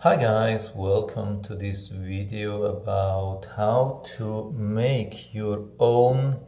Hi guys, welcome to this video about how to make your own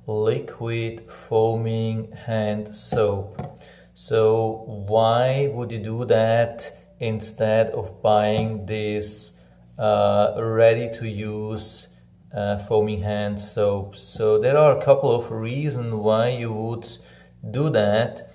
liquid foaming hand soap. So why would you do that instead of buying this ready to use foaming hand soap? So there are a couple of reasons why you would do that.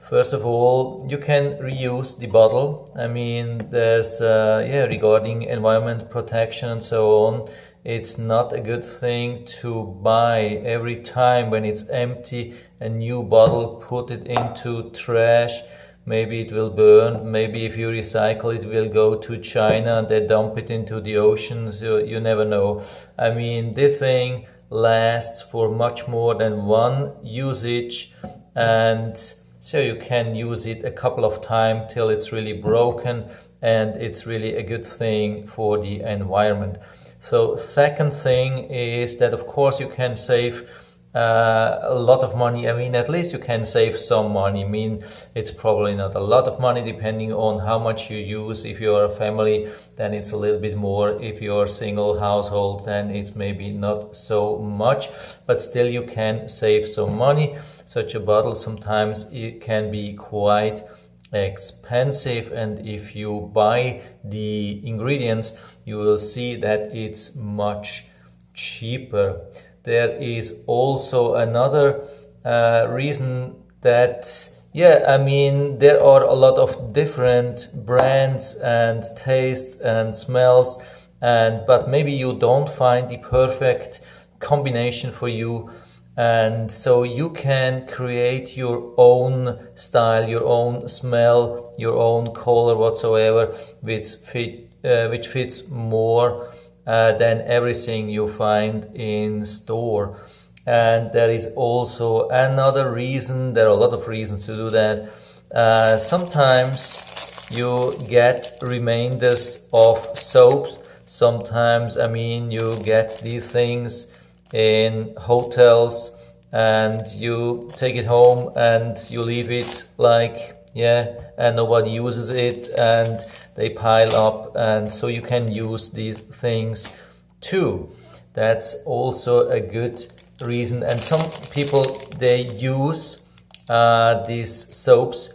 First of all, you can reuse the bottle. I mean, there's regarding environment protection and so on, it's not a good thing to buy every time when it's empty a new bottle, put it into trash. Maybe it will burn. Maybe if you recycle it will go to China and they dump it into the ocean. So you never know. I mean, this thing lasts for much more than one usage, and so you can use it a couple of times till it's really broken, and it's really a good thing for the environment. So second thing is that of course you can save a lot of money. I mean, at least you can save some money. I mean, it's probably not a lot of money depending on how much you use. If you're a family, then it's a little bit more. If you're a single household, then it's maybe not so much, but still you can save some money. Such a bottle sometimes it can be quite expensive, and if you buy the ingredients you will see that it's much cheaper. There is also another reason that I mean, there are a lot of different brands and tastes and smells, but maybe you don't find the perfect combination for you. And so you can create your own style, your own smell, your own color whatsoever, which fits more than everything you find in store. And there is also another reason. There are a lot of reasons to do that. Sometimes you get remainders of soaps. Sometimes, I mean, you get these things in hotels and you take it home and you leave it and nobody uses it and they pile up, and so you can use these things too. That's also a good reason. And some people, they use these soaps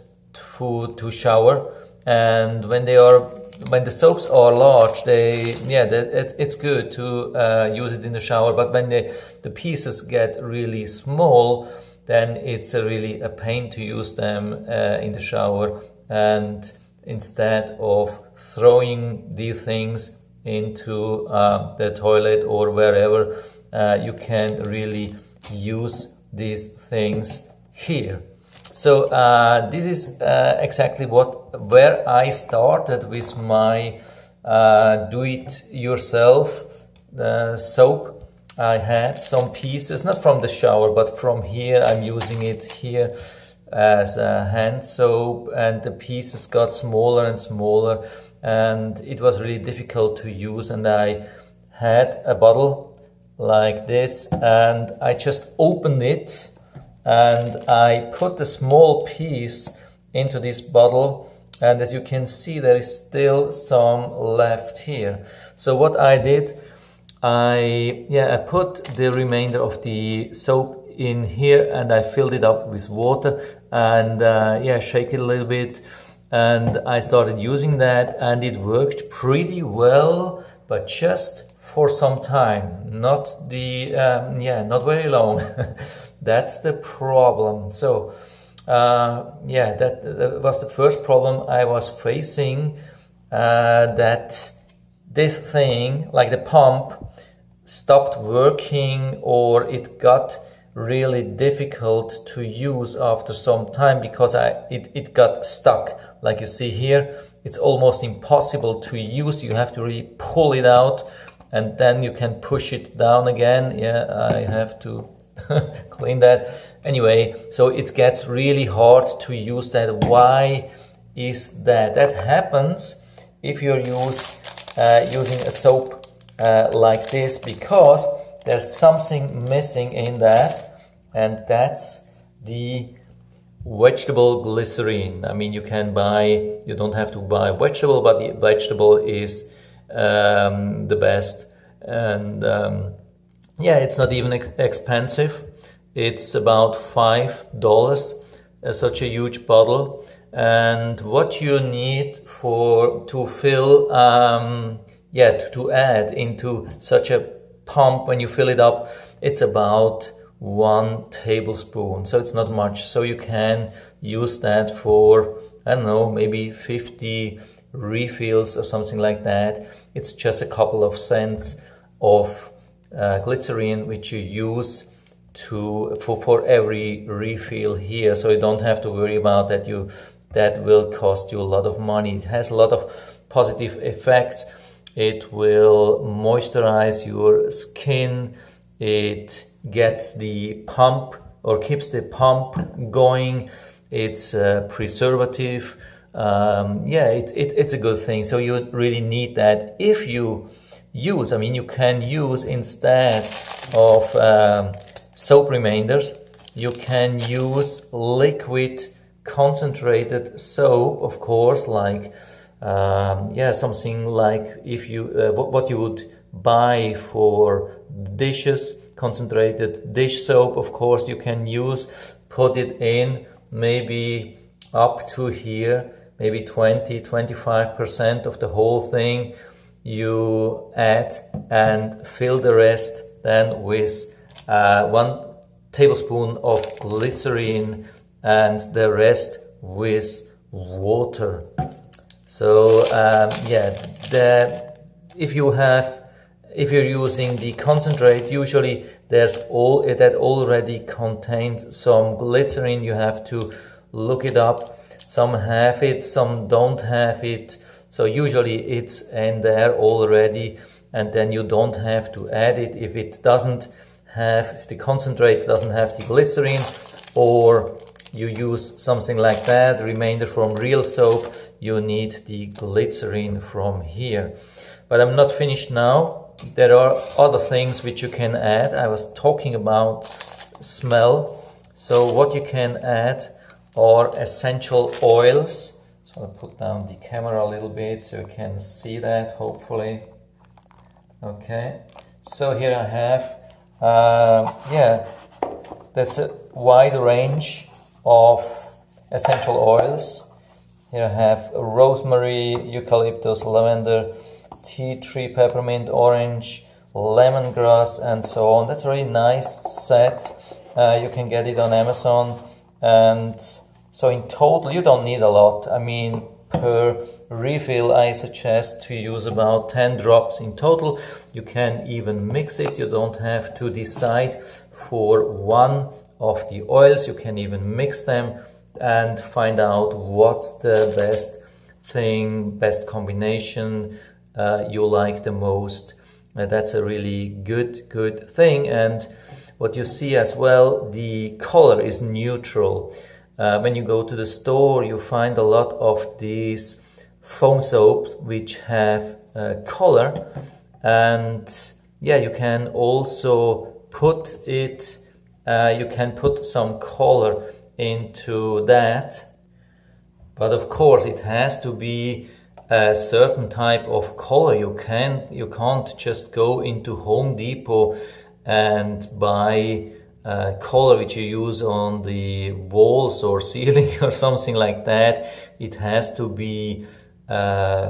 to shower, and when the soaps are large, it's good to use it in the shower. But when the pieces get really small, then it's really a pain to use them in the shower. And instead of throwing these things into the toilet or wherever, you can really use these things here. So this is exactly where I started with my do-it-yourself soap. I had some pieces, not from the shower, but from here. I'm using it here as a hand soap, and the pieces got smaller and smaller, and it was really difficult to use. And I had a bottle like this, and I just opened it, and I put the small piece into this bottle, and as you can see, there is still some left here. So what I did, I put the remainder of the soap in here, and I filled it up with water, and shake it a little bit, and I started using that, and it worked pretty well, but just for some time, not very long. That's the problem. So that was the first problem I was facing, that this thing, like the pump, stopped working, or it got really difficult to use after some time because it got stuck. Like you see here, it's almost impossible to use. You have to really pull it out, and then you can push it down again. I have to clean that. Anyway, so it gets really hard to use that. Why is that? That happens if you're using a soap like this, because there's something missing in that, and that's the vegetable glycerin. I mean, you don't have to buy vegetable, but the vegetable is the best. And yeah, it's not even expensive. It's about $5, such a huge bottle. And what you need to fill, to add into such a pump when you fill it up, it's about 1 tablespoon. So it's not much. So you can use that for, I don't know, maybe 50 refills or something like that. It's just a couple of cents of glycerin which you use for every refill here. So you don't have to worry about that. That will cost you a lot of money. It has a lot of positive effects. It will moisturize your skin. It gets the pump or keeps the pump going. It's a preservative. It's a good thing. So you really need that. If you use, you can use instead of soap remainders, you can use liquid concentrated soap, of course, like something like if you what you would buy for dishes, concentrated dish soap, of course, you can use, put it in maybe up to here, maybe 20-25% of the whole thing you add, and fill the rest then with 1 tablespoon of glycerin and the rest with water. So if you're using the concentrate, usually that already contains some glycerin. You have to look it up. Some have it, some don't have it. So usually it's in there already, and then you don't have to add it if the concentrate doesn't have the glycerin, or you use something like that, remainder from real soap, you need the glycerin from here. But I'm not finished now. There are other things which you can add. I was talking about smell. So what you can add are essential oils. So I'll put down the camera a little bit so you can see that, hopefully. Okay, so here I have that's a wide range of essential oils. Here I have rosemary, eucalyptus, lavender, tea tree, peppermint, orange, lemongrass, and so on. That's a really nice set. You can get it on Amazon. And so in total, you don't need a lot. Per refill, I suggest to use about 10 drops in total. You can even mix it. You don't have to decide for one of the oils. You can even mix them and find out what's the best combination you like the most. That's a really good thing. And what you see as well, the color is neutral. When you go to the store, you find a lot of these foam soaps which have color, and you can also put some color into that, but of course it has to be a certain type of color. You can't just go into Home Depot and buy color which you use on the walls or ceiling or something like that. It has to be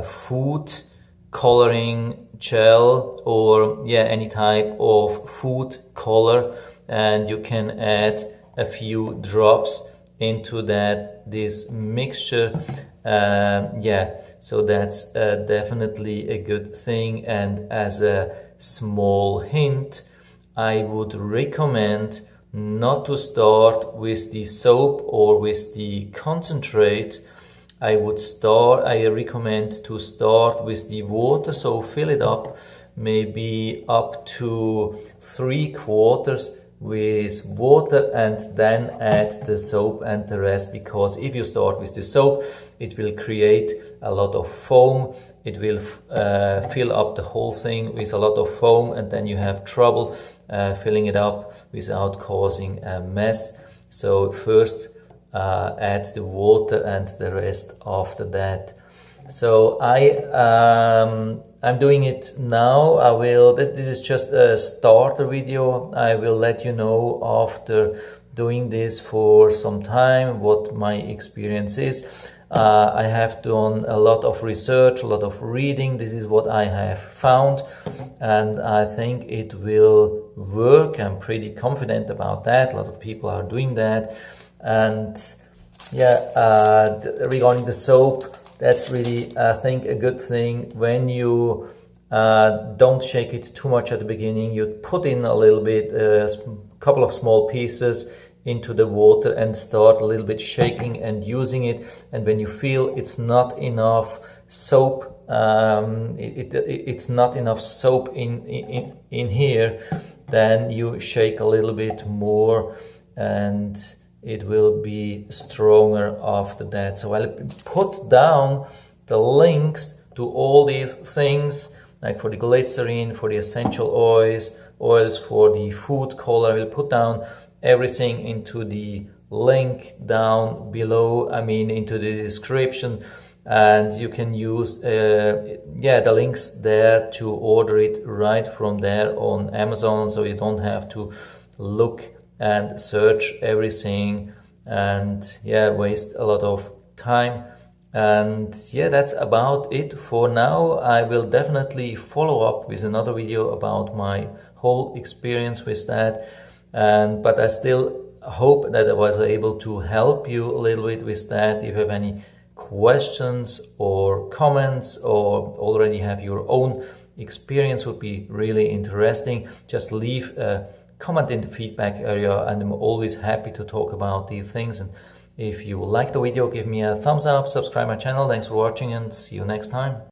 food coloring gel or any type of food color, and you can add a few drops into this mixture. So that's definitely a good thing. And as a small hint, I would recommend not to start with the soap or with the concentrate. I recommend to start with the water. So fill it up, maybe up to 3/4 with water, and then add the soap and the rest, because if you start with the soap, it will create a lot of foam. It will fill up the whole thing with a lot of foam, and then you have trouble filling it up without causing a mess. So first add the water and the rest after that. So I'm doing it now. This is just a starter video. I will let you know after doing this for some time what my experience is. I have done a lot of research, a lot of reading. This is what I have found, and I think it will work. I'm pretty confident about that. A lot of people are doing that. And yeah, regarding the soap, that's really, I think, a good thing. When you don't shake it too much at the beginning, you put in a little bit, a couple of small pieces into the water and start a little bit shaking and using it. And when you feel it's not enough soap, it's not enough soap in here, then you shake a little bit more and it will be stronger after that. So I'll put down the links to all these things, like for the glycerin, for the essential oils, for the food color. I will put down everything into the link down below, into the description, and you can use the links there to order it right from there on Amazon, so you don't have to look and search everything and waste a lot of time. And that's about it for now. I will definitely follow up with another video about my whole experience with that, but I still hope that I was able to help you a little bit with that. If you have any questions or comments or already have your own experience, would be really interesting. Just leave a comment in the feedback area, and I'm always happy to talk about these things. And if you like the video, give me a thumbs up, subscribe my channel. Thanks for watching, and see you next time.